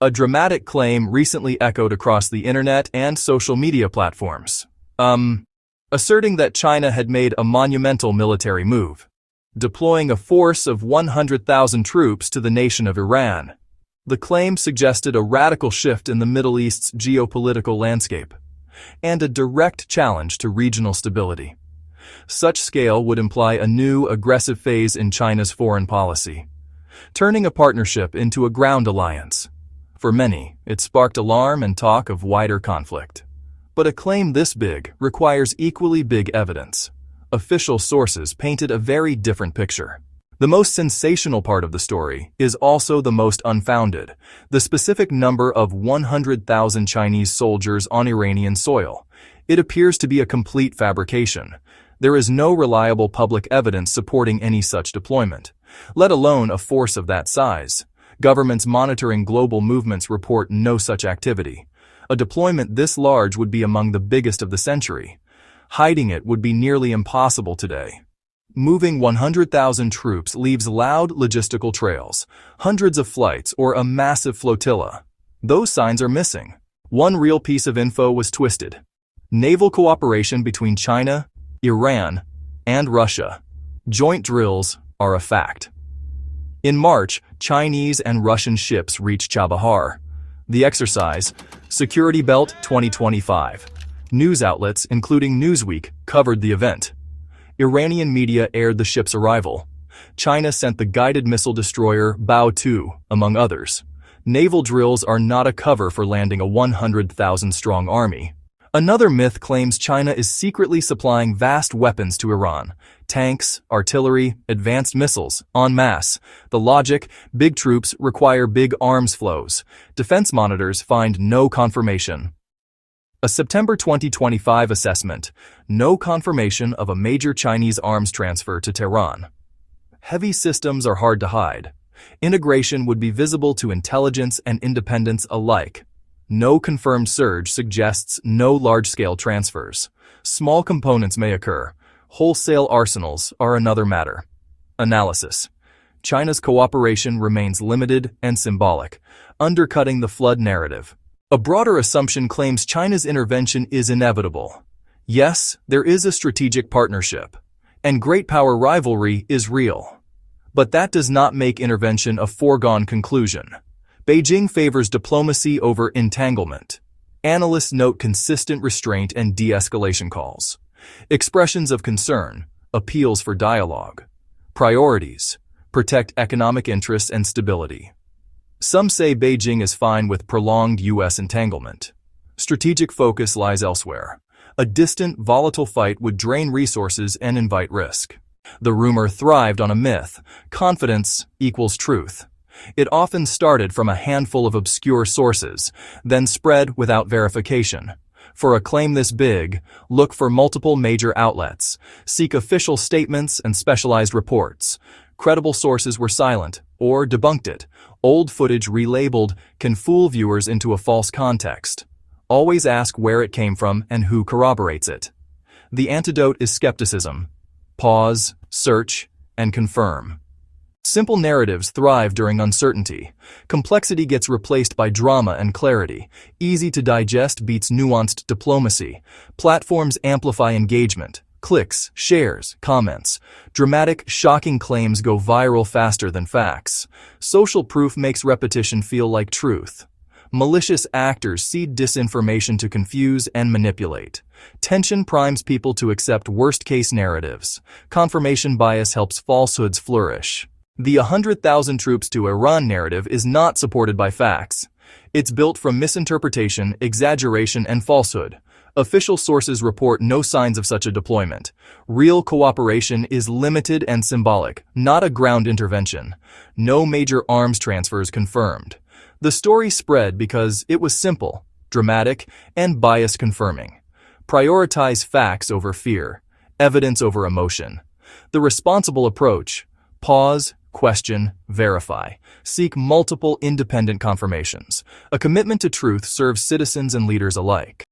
A dramatic claim recently echoed across the internet and social media platforms, asserting that China had made a monumental military move, deploying a force of 100,000 troops to the nation of Iran. The claim suggested a radical shift in the Middle East's geopolitical landscape, and a direct challenge to regional stability. Such scale would imply a new, aggressive phase in China's foreign policy, turning a partnership into a ground alliance. For many, it sparked alarm and talk of wider conflict. But a claim this big requires equally big evidence. Official sources painted a very different picture. The most sensational part of the story is also the most unfounded: the specific number of 100,000 Chinese soldiers on Iranian soil. It appears to be a complete fabrication. There is no reliable public evidence supporting any such deployment, let alone a force of that size. Governments monitoring global movements report no such activity. A deployment this large would be among the biggest of the century. Hiding it would be nearly impossible today. Moving 100,000 troops leaves loud logistical trails, hundreds of flights, or a massive flotilla. Those signs are missing. One real piece of info was twisted: naval cooperation between China, Iran, and Russia. Joint drills are a fact. In March, Chinese and Russian ships reached Chabahar. The exercise, Security Belt 2025. News outlets, including Newsweek, covered the event. Iranian media aired the ship's arrival. China sent the guided missile destroyer Bao-2, among others. Naval drills are not a cover for landing a 100,000-strong army. Another myth claims China is secretly supplying vast weapons to Iran: tanks, artillery, advanced missiles, en masse. The logic: big troops require big arms flows. Defense monitors find no confirmation. A September 2025 assessment: no confirmation of a major Chinese arms transfer to Tehran. Heavy systems are hard to hide. Integration would be visible to intelligence and independents alike. No confirmed surge suggests no large-scale transfers. Small components may occur. Wholesale arsenals are another matter. Analysis: China's cooperation remains limited and symbolic, undercutting the flood narrative. A broader assumption claims China's intervention is inevitable. Yes, there is a strategic partnership, and great power rivalry is real. But that does not make intervention a foregone conclusion. Beijing favors diplomacy over entanglement. Analysts note consistent restraint and de-escalation calls, expressions of concern, appeals for dialogue. Priorities: protect economic interests and stability. Some say Beijing is fine with prolonged U.S. entanglement. Strategic focus lies elsewhere. A distant, volatile fight would drain resources and invite risk. The rumor thrived on a myth: confidence equals truth. It often started from a handful of obscure sources, then spread without verification. For a claim this big, look for multiple major outlets. Seek official statements and specialized reports. Credible sources were silent or debunked it. Old footage relabeled can fool viewers into a false context. Always ask where it came from and who corroborates it. The antidote is skepticism. Pause, search, and confirm. Simple narratives thrive during uncertainty. Complexity gets replaced by drama and clarity. Easy to digest beats nuanced diplomacy. Platforms amplify engagement. Clicks, shares, comments. Dramatic, shocking claims go viral faster than facts. Social proof makes repetition feel like truth. Malicious actors seed disinformation to confuse and manipulate. Tension primes people to accept worst-case narratives. Confirmation bias helps falsehoods flourish. The 100,000 troops to Iran narrative is not supported by facts. It's built from misinterpretation, exaggeration, and falsehood. Official sources report no signs of such a deployment. Real cooperation is limited and symbolic, not a ground intervention. No major arms transfers confirmed. The story spread because it was simple, dramatic, and bias-confirming. Prioritize facts over fear, evidence over emotion. The responsible approach: pause, question, verify. Seek multiple independent confirmations. A commitment to truth serves citizens and leaders alike.